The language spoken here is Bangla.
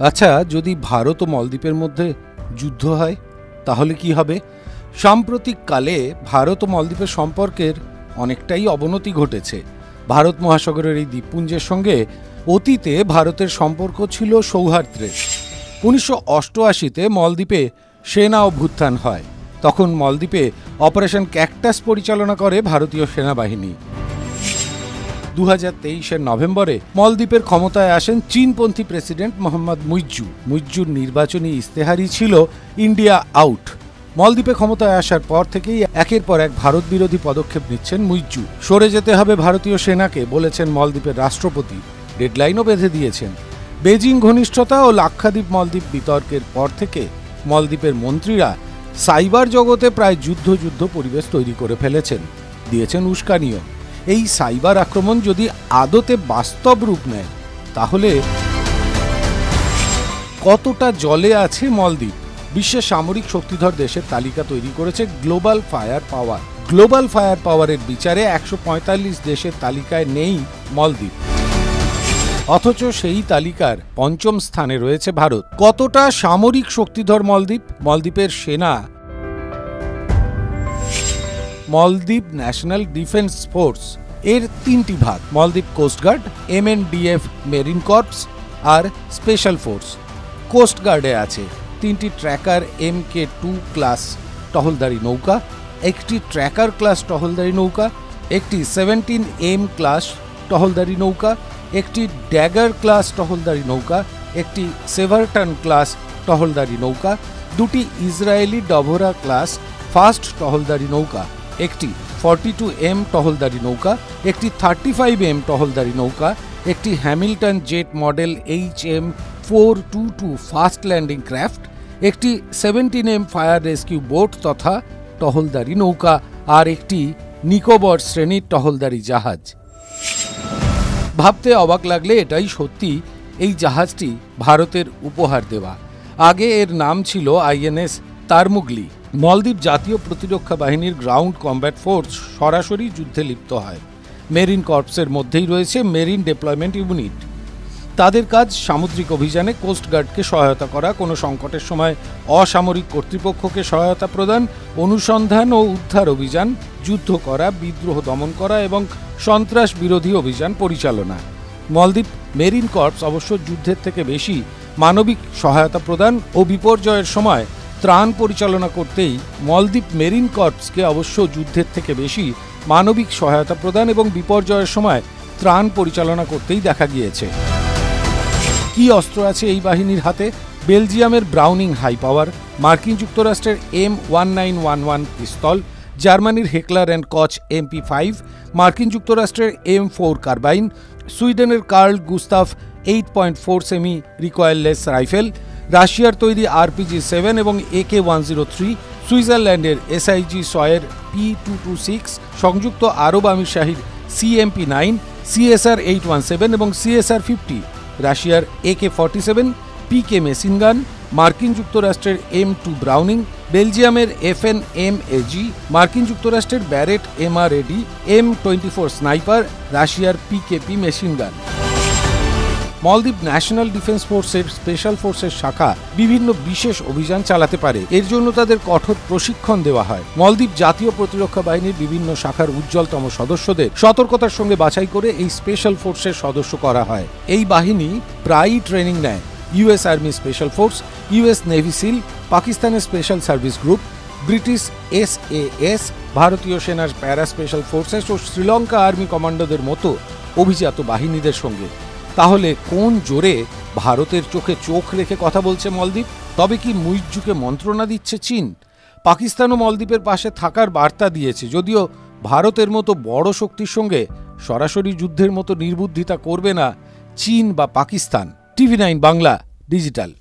আচ্ছা, যদি ভারত ও মলদ্বীপের মধ্যে যুদ্ধ হয় তাহলে কি হবে? সাম্প্রতিককালে ভারত ও মলদ্বীপের সম্পর্কের অনেকটাই অবনতি ঘটেছে। ভারত মহাসাগরের এই দ্বীপপুঞ্জের সঙ্গে অতীতে ভারতের সম্পর্ক ছিল সৌহার্দ্যের। 1988-তে মলদ্বীপে সেনা অভ্যুত্থান হয়। তখন মলদ্বীপে অপারেশন ক্যাকটাস পরিচালনা করে ভারতীয় সেনাবাহিনী। 2023-এর নভেম্বরে মলদ্বীপের ক্ষমতায় আসেন চীনপন্থী প্রেসিডেন্ট মোহাম্মদ মুইজ্জু। মুইজ্জুর নির্বাচনী ইস্তেহারই ছিল ইন্ডিয়া আউট। মলদ্বীপে ক্ষমতায় আসার পর থেকেই একের পর এক ভারত বিরোধী পদক্ষেপ নিচ্ছেন মুইজ্জু। সরে যেতে হবে ভারতীয় সেনাকে বলেছেন মলদ্বীপের রাষ্ট্রপতি, ডেডলাইনও বেঁধে দিয়েছেন। বেজিং ঘনিষ্ঠতা ও লাক্ষাদ্বীপ মলদ্বীপ বিতর্কের পর থেকে মলদ্বীপের মন্ত্রীরা সাইবার জগতে প্রায় যুদ্ধ পরিবেশ তৈরি করে ফেলেছেন, দিয়েছেন উস্কানিও। এই সাইবার আক্রমণ যদি আদতে বাস্তব রূপ নেয় তাহলে কতটা জলে আছে মলদ্বীপ? বিশ্বের সামরিক শক্তিধর দেশের তালিকা তৈরি করেছে গ্লোবাল ফায়ার পাওয়ার। গ্লোবাল ফায়ার পাওয়ারের বিচারে 145 দেশের তালিকায় নেই মলদ্বীপ, অথচ সেই তালিকার পঞ্চম স্থানে রয়েছে ভারত। কতটা সামরিক শক্তিধর মলদ্বীপ? মলদ্বীপের সেনা মলদ্বীপ ন্যাশনাল ডিফেন্স ফোর্স এর 3টি ভাগ: মলদ্বীপ কোস্টগার্ড, MNDF মেরিন কর্পস আর স্পেশাল ফোর্স। কোস্টগার্ডে আছে 3টি ট্র্যাকার MK2 ক্লাস টহলদারি নৌকা, একটি ট্র্যাকার ক্লাস টহলদারি নৌকা, একটি 17M ক্লাস টহলদারি নৌকা, একটি ড্যাগার ক্লাস টহলদারি নৌকা, একটি সেভারটন ক্লাস টহলদারি নৌকা, 2টি ইসরায়েলি ডভোরা ক্লাস ফাস্ট টহলদারি নৌকা, একটি 42M টহলদারি নৌকা, একটি 35M টহলদারি নৌকা, একটি Hamilton jet model HM422 fast landing craft, একটি 17M ফায়ার রেস্কিউ বোট তথা টহলদারি নৌকা আর একটি নিকোবর শ্রেণীর টহলদারি জাহাজ। ভাবতে অবাক লাগলে এটাই সত্যি, এই জাহাজটি ভারতের উপহার দেওয়া। আগে এর নাম ছিল INS তারমুগলি। মলদ্বীপ জাতীয় প্রতিরক্ষা বাহিনীর গ্রাউন্ড কমব্যাট ফোর্স সরাসরি যুদ্ধে লিপ্ত হয়। মেরিন কর্পসের মধ্যেই রয়েছে মেরিন ডিপ্লয়মেন্ট ইউনিট। তাদের কাজ সামুদ্রিক অভিযানে কোস্টগার্ডকে সহায়তা করা, কোনো সংকটের সময় অসামরিক কর্তৃপক্ষকে সহায়তা প্রদান, অনুসন্ধান ও উদ্ধার অভিযান, যুদ্ধ করা, বিদ্রোহ দমন করা এবং সন্ত্রাস বিরোধী অভিযান পরিচালনা। মলদ্বীপ মেরিন কর্পস অবশ্য যুদ্ধের থেকে বেশি মানবিক সহায়তা প্রদান ও বিপর্যয়ের সময় ত্রাণ পরিচালনা করতেই মলদ্বীপ মেরিন কর্পসকে অবশ্য যুদ্ধের থেকে বেশি মানবিক সহায়তা প্রদান এবং বিপর্যয়ের সময় ত্রাণ পরিচালনা করতেই দেখা গিয়েছে। কি অস্ত্র আছে এই বাহিনীর হাতে? বেলজিয়ামের ব্রাউনিং হাই পাওয়ার, মার্কিন যুক্তরাষ্ট্রের M1911 পিস্তল, জার্মানির হেকলার অ্যান্ড কচ MP5, মার্কিন যুক্তরাষ্ট্রের M4 কার্বাইন, সুইডেনের কার্ল গুস্তাফ 8.4 সেমি রিকয়েললেস রাইফেল, রাশিয়ার তৈরি RPG-7 এবং AK-103, সুইজারল্যান্ডের SIG সয়ের P226, সংযুক্ত আরব আমিরশাহীর CMP9, CSR-817 এবং CSR-50, রাশিয়ার AK-47, PK মেশিন গান, মার্কিন যুক্তরাষ্ট্রের M2 ব্রাউনিং, বেলজিয়ামের FN-MAG, মার্কিন যুক্তরাষ্ট্রের ব্যারেট MRAD, M24 স্নাইপার, রাশিয়ার PKP মেশিন গান। মলদ্বীপ ন্যাশনাল ডিফেন্স ফোর্সের স্পেশাল ফোর্সের শাখা বিভিন্ন বিশেষ অভিযান চালাতে পারে। এর জন্য তাদের কঠোর প্রশিক্ষণ দেওয়া হয়। মলদ্বীপ জাতীয় প্রতিরক্ষা বাহিনীর বিভিন্ন শাখার উজ্জ্বলতম সদস্যদের সতর্কতার সঙ্গে বাছাই করে এই স্পেশাল ফোর্সের সদস্য করা হয়। এই বাহিনী প্রায়ই ট্রেনিং নেয় US army special force, US navy seal, পাকিস্তানের special service group, British SAS, ভারতীয় সেনার প্যারা স্পেশাল ফোর্সেস ও শ্রীলঙ্কা আর্মি কমান্ডোদের মতো অভিজাত বাহিনীদের সঙ্গে। তাহলে কোন জোরে ভারতের চোখে চোখ রেখে কথা বলছে মলদ্বীপ? তবে কি মুইজ্জুকে মন্ত্রণা দিচ্ছে চীন? পাকিস্তানও মলদ্বীপের পাশে থাকার বার্তা দিয়েছে, যদিও ভারতের মতো বড় শক্তির সঙ্গে সরাসরি যুদ্ধের মতো নির্বুদ্ধিতা করবে না চীন বা পাকিস্তান। TV9 Bangla digital.